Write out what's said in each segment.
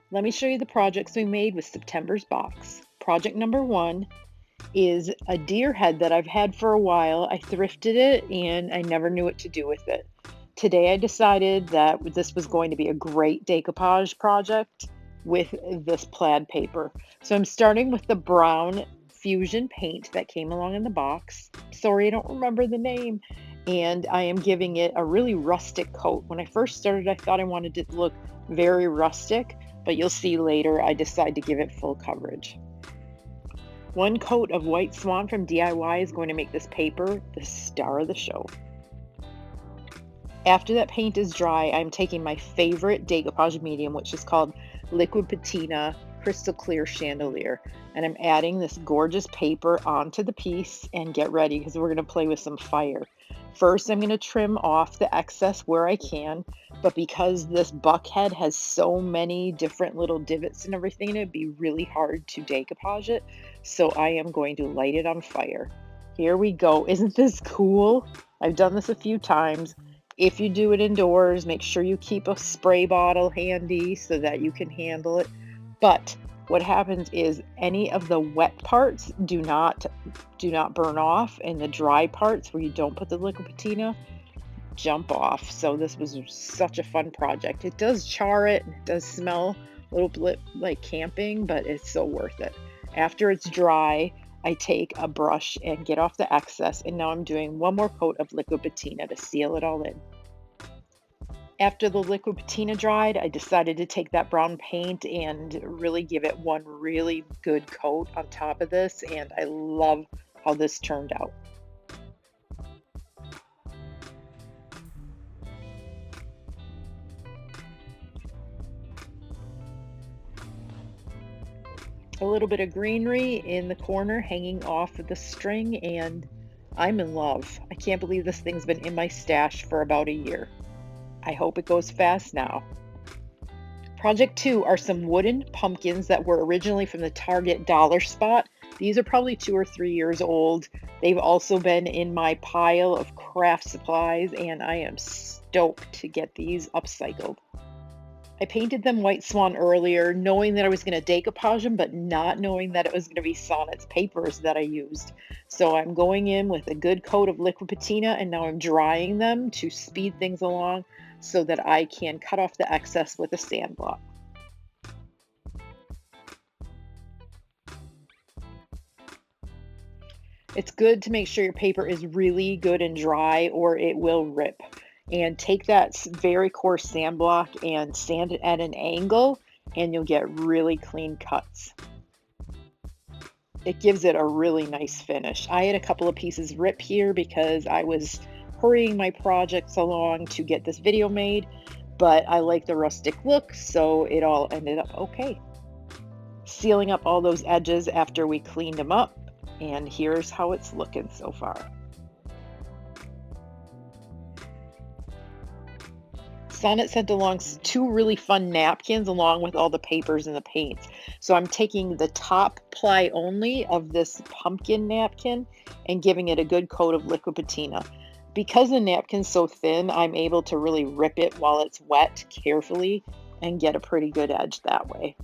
Let me show you the projects we made with September's box. Project number 1 is a deer head that I've had for a while. I thrifted it and I never knew what to do with it. Today I decided that this was going to be a great decoupage project with this plaid paper. So I'm starting with the brown fusion paint that came along in the box. Sorry, I don't remember the name. And I am giving it a really rustic coat. When I first started, I thought I wanted it to look very rustic, but you'll see later I decide to give it full coverage. One coat of White Swan from DIY is going to make this paper the star of the show. After that paint is dry, I'm taking my favorite decoupage medium, which is called Liquid Patina Crystal Clear Chandelier. And I'm adding this gorgeous paper onto the piece, and get ready because we're going to play with some fire. First, I'm going to trim off the excess where I can, but because this buckhead has so many different little divots and everything, it'd be really hard to decoupage it. So I am going to light it on fire. Here we go. Isn't this cool? I've done this a few times. If you do it indoors, make sure you keep a spray bottle handy so that you can handle it. But what happens is any of the wet parts do not burn off, and the dry parts where you don't put the liquid patina jump off. So this was such a fun project. It does char it, and it does smell a little bit like camping, but it's so worth it. After it's dry, I take a brush and get off the excess, and now I'm doing one more coat of liquid patina to seal it all in. After the liquid patina dried, I decided to take that brown paint and really give it one really good coat on top of this, and I love how this turned out. A little bit of greenery in the corner hanging off of the string, and I'm in love. I can't believe this thing's been in my stash for about a year. I hope it goes fast now. Project 2 are some wooden pumpkins that were originally from the Target dollar spot. These are probably 2 or 3 years old. They've also been in my pile of craft supplies, and I am stoked to get these upcycled. I painted them White Swan earlier, knowing that I was going to decoupage them, but not knowing that it was going to be Sonnet's papers that I used. So I'm going in with a good coat of liquid patina, and now I'm drying them to speed things along so that I can cut off the excess with a sand block. It's good to make sure your paper is really good and dry or it will rip. And take that very coarse sand block and sand it at an angle, and you'll get really clean cuts. It gives it a really nice finish. I had a couple of pieces rip here because I was hurrying my projects along to get this video made, but I like the rustic look, so it all ended up okay. Sealing up all those edges after we cleaned them up, and here's how it's looking so far. Sonnet sent along 2 really fun napkins along with all the papers and the paints. So I'm taking the top ply only of this pumpkin napkin and giving it a good coat of liquid patina. Because the napkin's so thin, I'm able to really rip it while it's wet carefully and get a pretty good edge that way.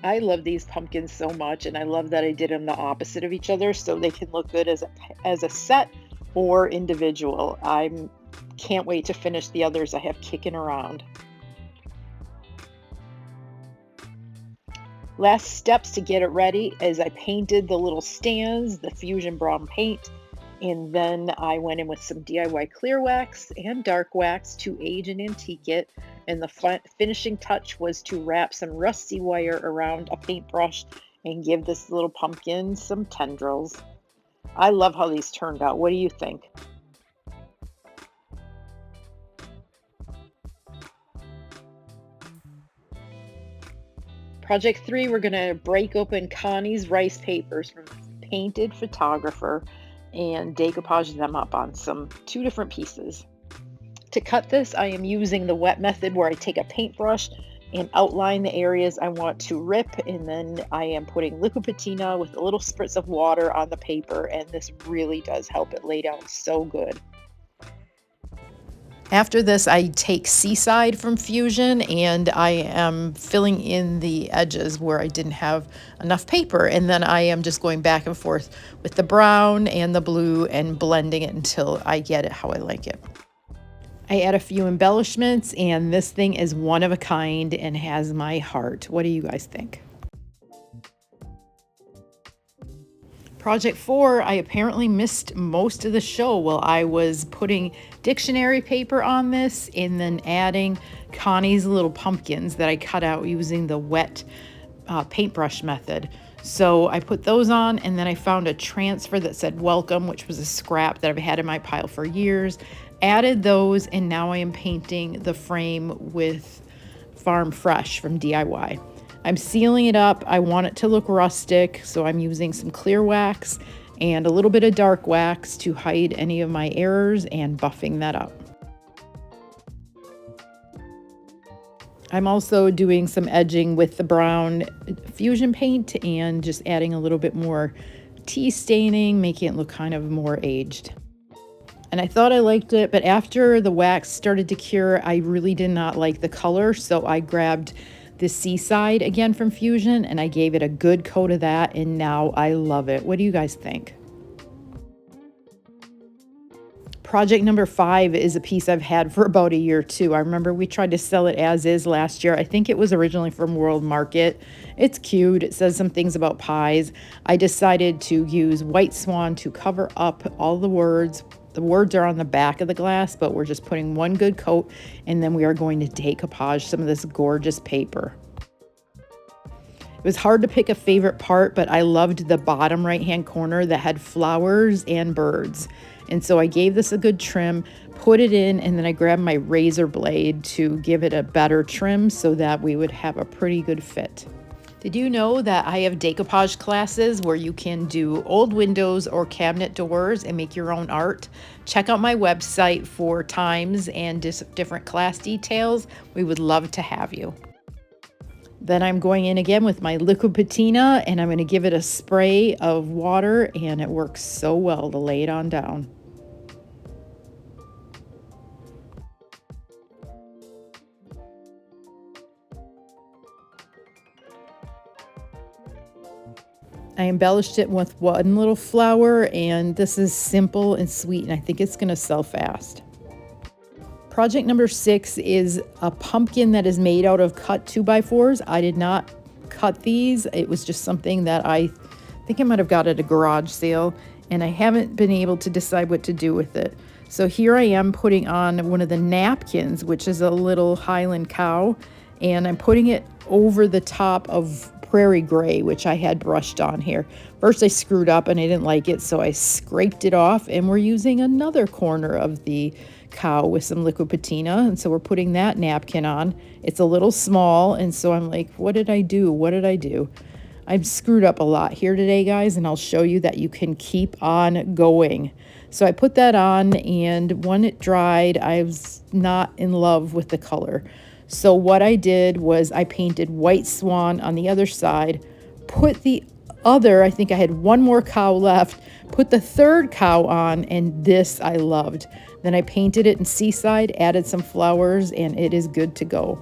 I love these pumpkins so much, and I love that I did them the opposite of each other so they can look good as a set or individual. I can't wait to finish the others I have kicking around. Last steps to get it ready is I painted the little stands, the fusion brown paint, and then I went in with some DIY clear wax and dark wax to age and antique it. And the finishing touch was to wrap some rusty wire around a paintbrush and give this little pumpkin some tendrils. I love how these turned out. What do you think? Project 3, we're going to break open Connie's rice papers from Painted Photographer and decoupage them up on 2 different pieces. To cut this, I am using the wet method where I take a paintbrush and outline the areas I want to rip, and then I am putting liquid patina with a little spritz of water on the paper, and this really does help it lay down so good. After this, I take Seaside from Fusion and I am filling in the edges where I didn't have enough paper. And then I am just going back and forth with the brown and the blue and blending it until I get it how I like it. I add a few embellishments and this thing is one of a kind and has my heart. What do you guys think? Project 4, I apparently missed most of the show while I was putting dictionary paper on this and then adding Connie's little pumpkins that I cut out using the wet paintbrush method. So I put those on and then I found a transfer that said welcome, which was a scrap that I've had in my pile for years. Added those and now I am painting the frame with Farm Fresh from DIY. I'm sealing it up. I want it to look rustic, so I'm using some clear wax and a little bit of dark wax to hide any of my errors and buffing that up. I'm also doing some edging with the brown Fusion paint and just adding a little bit more tea staining, making it look kind of more aged. And I thought I liked it, but after the wax started to cure, I really did not like the color, so I grabbed the Seaside again from Fusion and I gave it a good coat of that and now I love it. What do you guys think? Project number 5 is a piece I've had for about a year too. I remember we tried to sell it as is last year. I think it was originally from World Market. It's cute. It says some things about pies. I decided to use White Swan to cover up all the words. The words are on the back of the glass, but we're just putting one good coat and then we are going to decoupage some of this gorgeous paper. It was hard to pick a favorite part, but I loved the bottom right-hand corner that had flowers and birds. And so I gave this a good trim, put it in, and then I grabbed my razor blade to give it a better trim so that we would have a pretty good fit. Did you know that I have decoupage classes where you can do old windows or cabinet doors and make your own art? Check out my website for times and different class details. We would love to have you. Then I'm going in again with my liquid patina and I'm going to give it a spray of water and it works so well to lay it on down. I embellished it with one little flower and this is simple and sweet and I think it's going to sell fast. Project number 6 is a pumpkin that is made out of cut 2x4s. I did not cut these. It was just something that I think I might have got at a garage sale and I haven't been able to decide what to do with it. So here I am putting on one of the napkins, which is a little Highland cow, and I'm putting it over the top of prairie gray, which I had brushed on here. First I screwed up and I didn't like it, so I scraped it off and we're using another corner of the cow with some liquid patina, and so we're putting that napkin on. It's a little small, and so I'm like, what did I do? What did I do? I've screwed up a lot here today, guys, and I'll show you that you can keep on going. So I put that on, and when it dried, I was not in love with the color. So what I did was I painted White Swan on the other side, put the other, I think I had one more cow left, put the third cow on, and this I loved. Then I painted it in Seaside, added some flowers, and it is good to go.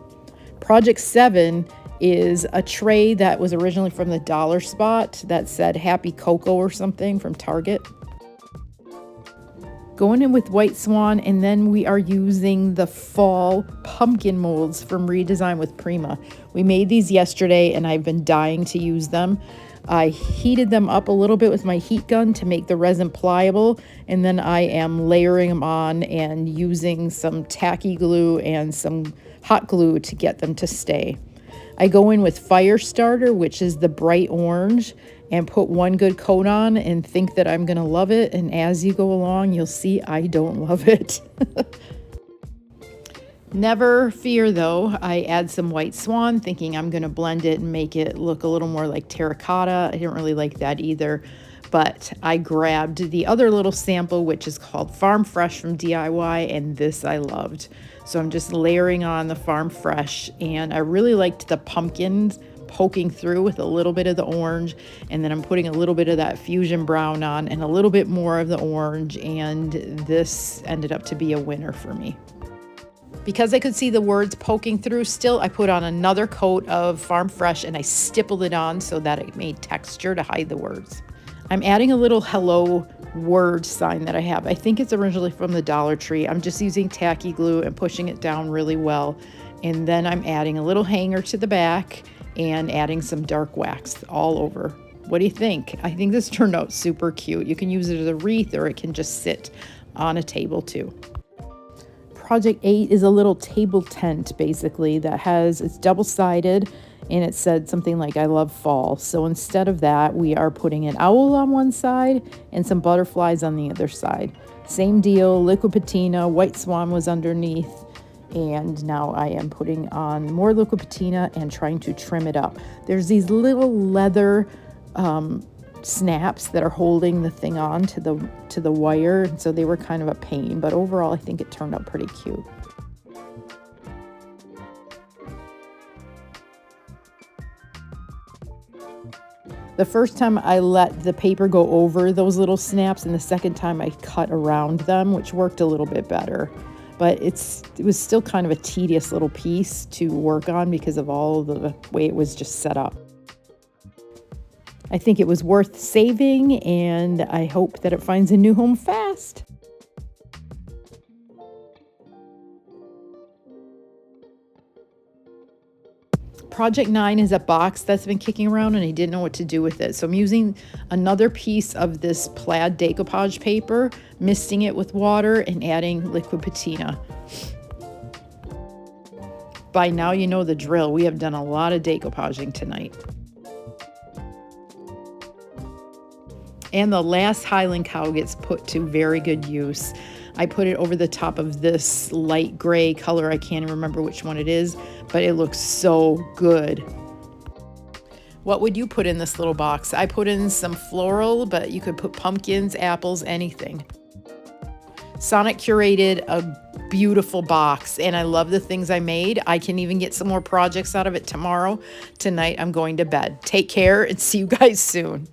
Project 7 is a tray that was originally from the Dollar Spot that said Happy Cocoa or something from Target. Going in with White Swan, and then we are using the fall pumpkin molds from Redesign with Prima. We made these yesterday and I've been dying to use them. I heated them up a little bit with my heat gun to make the resin pliable, and then I am layering them on and using some tacky glue and some hot glue to get them to stay. I go in with Fire Starter, which is the bright orange, and put one good coat on and think that I'm gonna love it, and as you go along you'll see I don't love it. Never fear though, I add some White Swan thinking I'm gonna blend it and make it look a little more like terracotta. I didn't really like that either, but I grabbed the other little sample, which is called Farm Fresh from DIY, and this I loved. So I'm just layering on the Farm Fresh, and I really liked the pumpkins poking through with a little bit of the orange, and then I'm putting a little bit of that Fusion brown on and a little bit more of the orange, and this ended up to be a winner for me. Because I could see the words poking through still, I put on another coat of Farm Fresh and I stippled it on so that it made texture to hide the words. I'm adding a little hello word sign that I have. I think it's originally from the Dollar Tree. I'm just using tacky glue and pushing it down really well. And then I'm adding a little hanger to the back and adding some dark wax all over. What do you think? I think this turned out super cute. You can use it as a wreath or it can just sit on a table too. Project 8 is a little table tent basically that it's double-sided and it said something like I love fall. So instead of that, we are putting an owl on one side and some butterflies on the other side. Same deal, liquid patina, white swan was underneath. And now I am putting on more liquid patina and trying to trim it up. There's these little leather snaps that are holding the thing on to the wire, and so they were kind of a pain, but overall I think it turned out pretty cute. The first time I let the paper go over those little snaps, and the second time I cut around them, which worked a little bit better. But it was still kind of a tedious little piece to work on because of all the way it was just set up. I think it was worth saving, and I hope that it finds a new home fast. Project 9 is a box that's been kicking around and I didn't know what to do with it. So I'm using another piece of this plaid decoupage paper, misting it with water and adding liquid patina. By now you know the drill. We have done a lot of decoupaging tonight. And the last Highland cow gets put to very good use. I put it over the top of this light gray color. I can't even remember which one it is, but it looks so good. What would you put in this little box? I put in some floral, but you could put pumpkins, apples, anything. Sonic curated a beautiful box, and I love the things I made. I can even get some more projects out of it tomorrow. Tonight, I'm going to bed. Take care and see you guys soon.